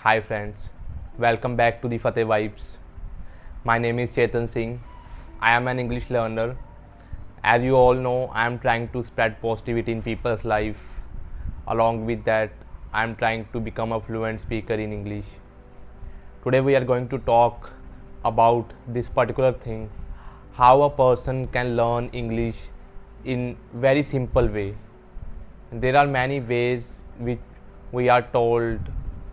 Hi friends, welcome back to the Fateh Vibes. My name is Chetan Singh. I am an English learner. As you all know, I am trying to spread positivity in people's life. Along with that, I am trying to become a fluent speaker in English. Today we are going to talk about this particular thing, how a person can learn English in very simple way. There are many ways which we are told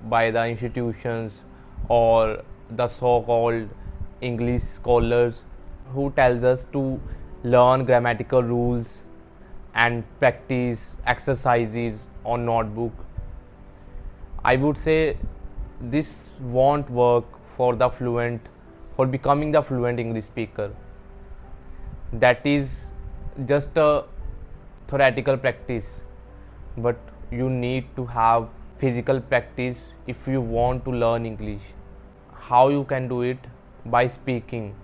by the institutions or the so-called English scholars who tells us to learn grammatical rules and practice exercises on notebook. I would say this won't work for becoming the fluent English speaker. That is just a theoretical practice, but you need to have physical practice if you want to learn English. How you can do it? By speaking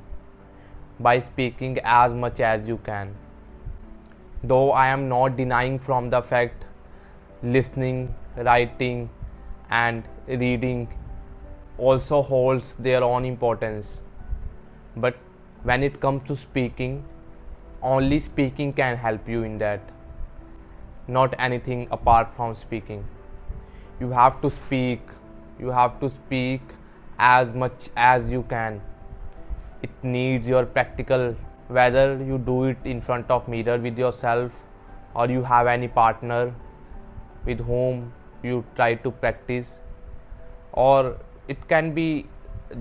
as much as you can. Though I am not denying from the fact listening, writing and reading also holds their own importance, but when it comes to speaking, only speaking can help you in that, not anything apart from speaking. You have to speak as much as you can. It needs your practical, whether you do it in front of mirror with yourself or you have any partner with whom you try to practice, or it can be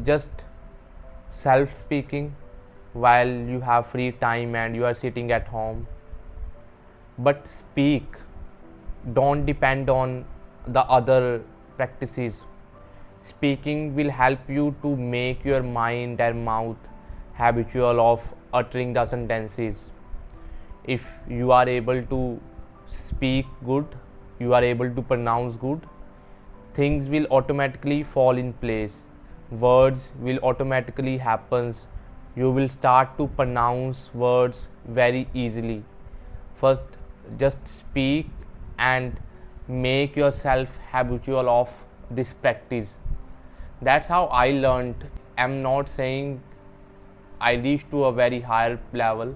just self speaking while you have free time and you are sitting at home. But speak, don't depend on the other practices. Speaking will help you to make your mind and mouth habitual of uttering the sentences. If you are able to speak good, you are able to pronounce good, things will automatically fall in place. Words will automatically happen. You will start to pronounce words very easily. First, just speak and make yourself habitual of this practice. That's how I learned. I'm not saying I reached to a very higher level.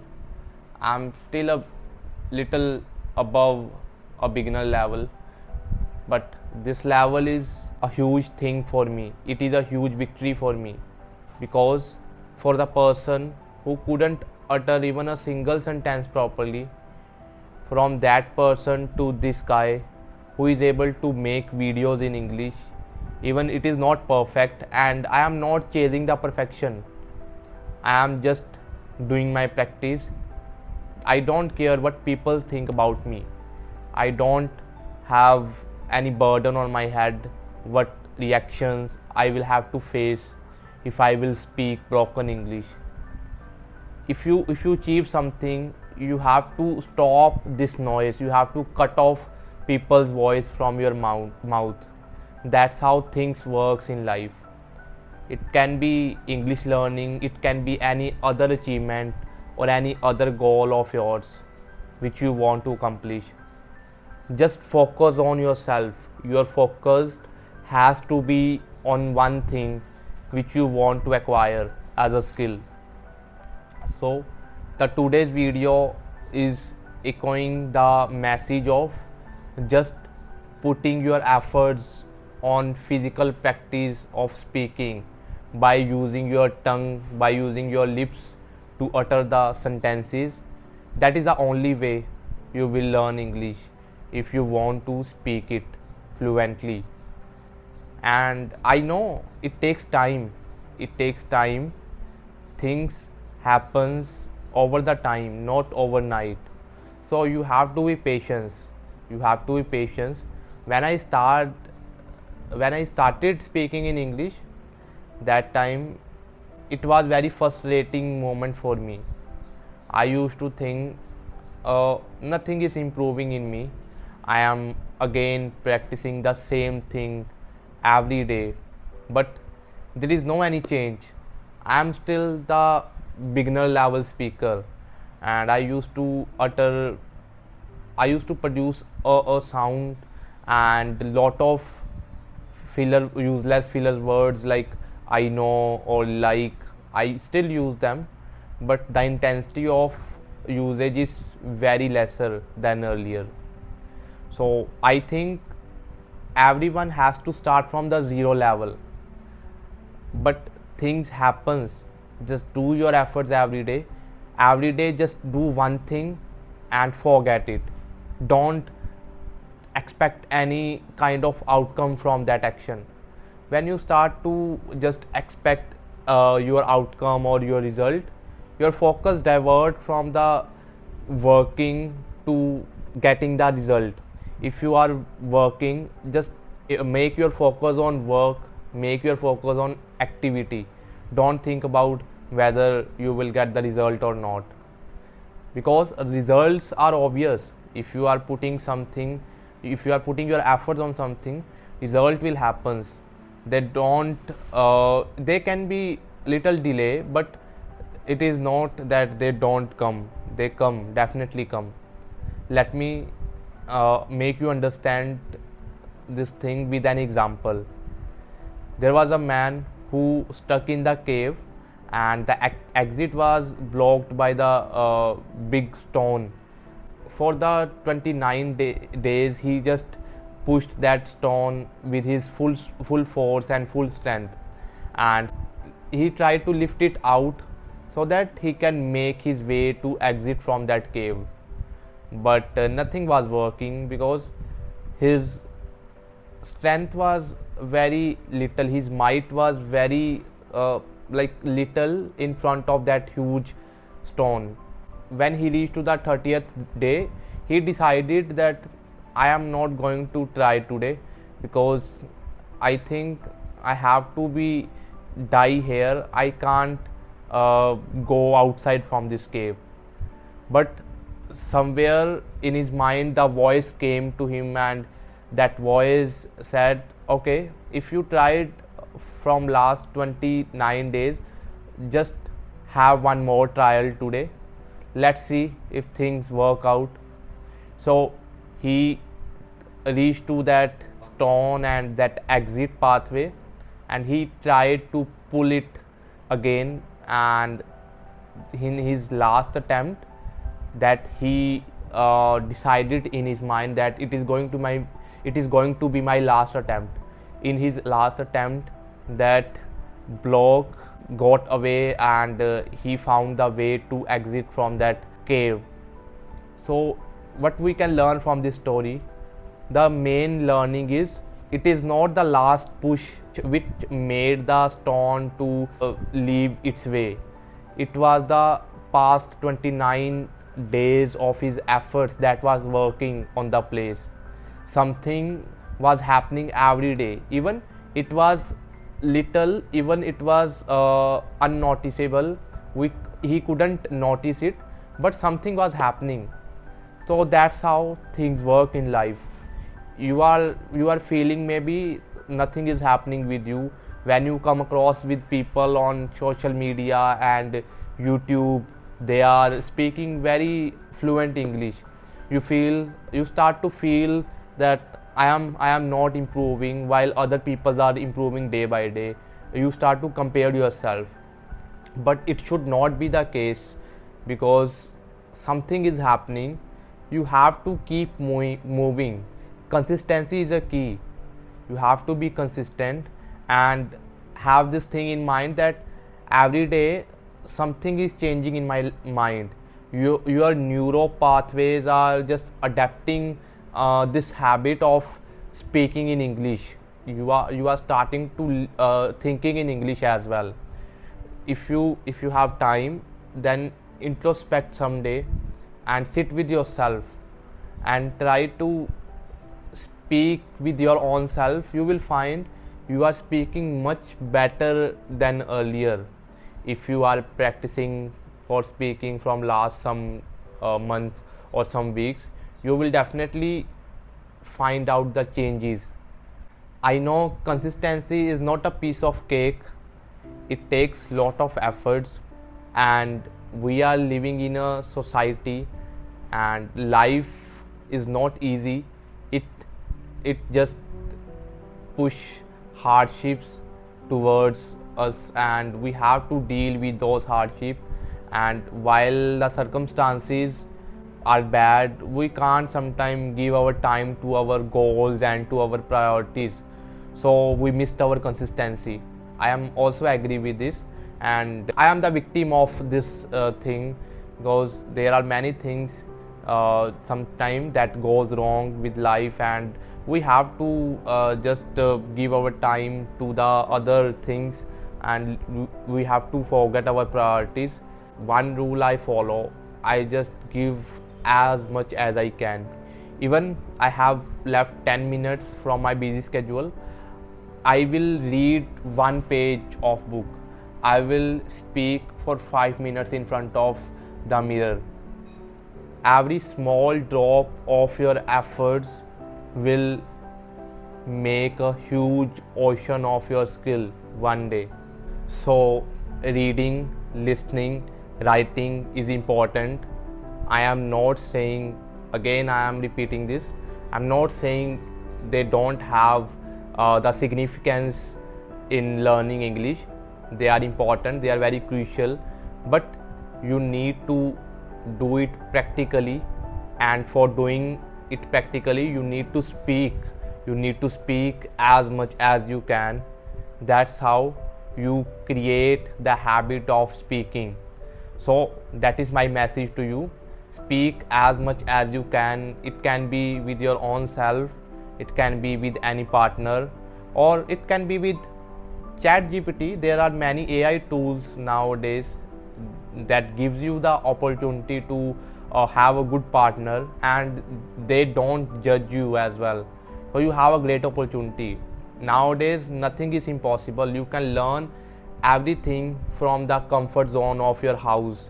I'm still a little above a beginner level, but this level is a huge thing for me. It is a huge victory for me, because for the person who couldn't utter even a single sentence properly, from that person to this guy who is able to make videos in English, even it is not perfect, and I am not chasing the perfection. I am just doing my practice. I don't care what people think about me. I don't have any burden on my head what reactions I will have to face if I will speak broken English. If you achieve something, you have to stop this noise. You have to cut off people's voice from your mouth. That's how things works in life. It can be English learning, it can be any other achievement or any other goal of yours which you want to accomplish. Just focus on yourself. Your focus has to be on one thing which you want to acquire as a skill. So the today's video is echoing the message of just putting your efforts on physical practice of speaking by using your tongue, by using your lips to utter the sentences. That is the only way you will learn English if you want to speak it fluently. And I know it takes time. Things happens over the time, not overnight. So you have to be patient. When I started speaking in English, that time it was very frustrating moment for me. I used to think nothing is improving in me. I am again practicing the same thing every day, but there is no any change. I am still the beginner level speaker, and I used to produce a sound and lot of useless filler words like I know or like. I still use them, but the intensity of usage is very lesser than earlier. So I think everyone has to start from the zero level, but things happens. Just do your efforts every day just do one thing and forget it. Don't expect any kind of outcome from that action. When you start to just expect your outcome or your result, your focus divert from the working to getting the result. If you are working, just make your focus on work, make your focus on activity. Don't think about whether you will get the result or not, because results are obvious. If you are putting something, if you are putting your efforts on something, result will happens. They don't they can be little delay, but it is not that they don't come. They come, definitely come. Let me make you understand this thing with an example. There was a man who stuck in the cave, and the exit was blocked by the big stone. For the 29 days he just pushed that stone with his full force and full strength, and he tried to lift it out so that he can make his way to exit from that cave. But nothing was working, because his strength was very little, his might was very little in front of that huge stone. When he reached to the 30th day, he decided that I am not going to try today, because I think I have to be die here. I can't go outside from this cave. But somewhere in his mind the voice came to him, and that voice said, okay, if you tried from last 29 days, just have one more trial today. Let's see if things work out. So he reached to that stone and that exit pathway, and he tried to pull it again. And in his last attempt, that he decided in his mind that it is going to be my last attempt. In his last attempt, that block got away, and he found the way to exit from that cave. So what we can learn from this story, the main learning is, it is not the last push which made the stone to leave its way. It was the past 29 days of his efforts that was working on the place. Something was happening every day, even it was little, even it was unnoticeable. He couldn't notice it, but something was happening. So that's how things work in life. You are feeling maybe nothing is happening with you. When you come across with people on social media and YouTube, they are speaking very fluent English, you start to feel that I am not improving while other people are improving day by day. You start to compare yourself, but it should not be the case, because something is happening. You have to keep moving. Consistency is a key. You have to be consistent and have this thing in mind that every day something is changing in my mind. Your neuro pathways are just adapting this habit of speaking in English. You are starting to thinking in English as well. If you have time, then introspect someday and sit with yourself and try to speak with your own self. You will find you are speaking much better than earlier. If you are practicing for speaking from last some month or some weeks, you will definitely find out the changes. I know consistency is not a piece of cake. It takes lot of efforts, and we are living in a society, and life is not easy. It just push hardships towards us, and we have to deal with those hardships. And while the circumstances are bad, we can't sometimes give our time to our goals and to our priorities, so we missed our consistency. I am also agree with this, and I am the victim of this thing, because there are many things sometimes that goes wrong with life, and we have to just give our time to the other things, and we have to forget our priorities. One rule I follow: I just give as much as I can. Even I have left 10 minutes from my busy schedule, I will read one page of book. I will speak for 5 minutes in front of the mirror. Every small drop of your efforts will make a huge ocean of your skill one day. So, reading, listening, writing is important. I am not saying, again, I am repeating this, I'm not saying they don't have the significance in learning English. They are important, they are very crucial, but you need to do it practically, and for doing it practically, you need to speak. You need to speak as much as you can. That's how you create the habit of speaking. So, that is my message to you. Speak as much as you can. It can be with your own self, it can be with any partner, or it can be with ChatGPT. There are many AI tools nowadays that gives you the opportunity to have a good partner, and they don't judge you as well. So you have a great opportunity. Nowadays nothing is impossible. You can learn everything from the comfort zone of your house.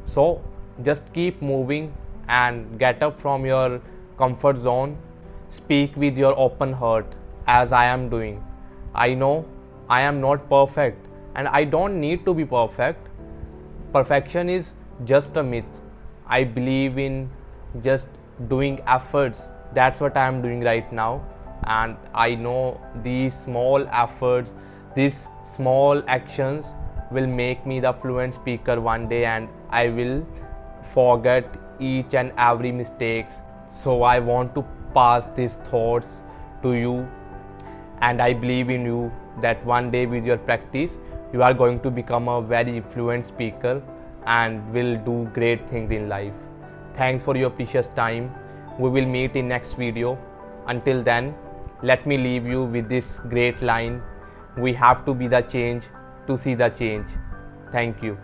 So just keep moving and get up from your comfort zone. Speak with your open heart, as I am doing. I know I am not perfect, and I don't need to be perfect. Perfection is just a myth. I believe in just doing efforts. That's what I am doing right now, and I know these small efforts, these small actions will make me the fluent speaker one day, and I will forget each and every mistakes. So I want to pass these thoughts to you, and I believe in you that one day with your practice you are going to become a very fluent speaker and will do great things in life. Thanks for your precious time. We will meet in next video. Until then, let me leave you with this great line: we have to be the change to see the change. Thank you.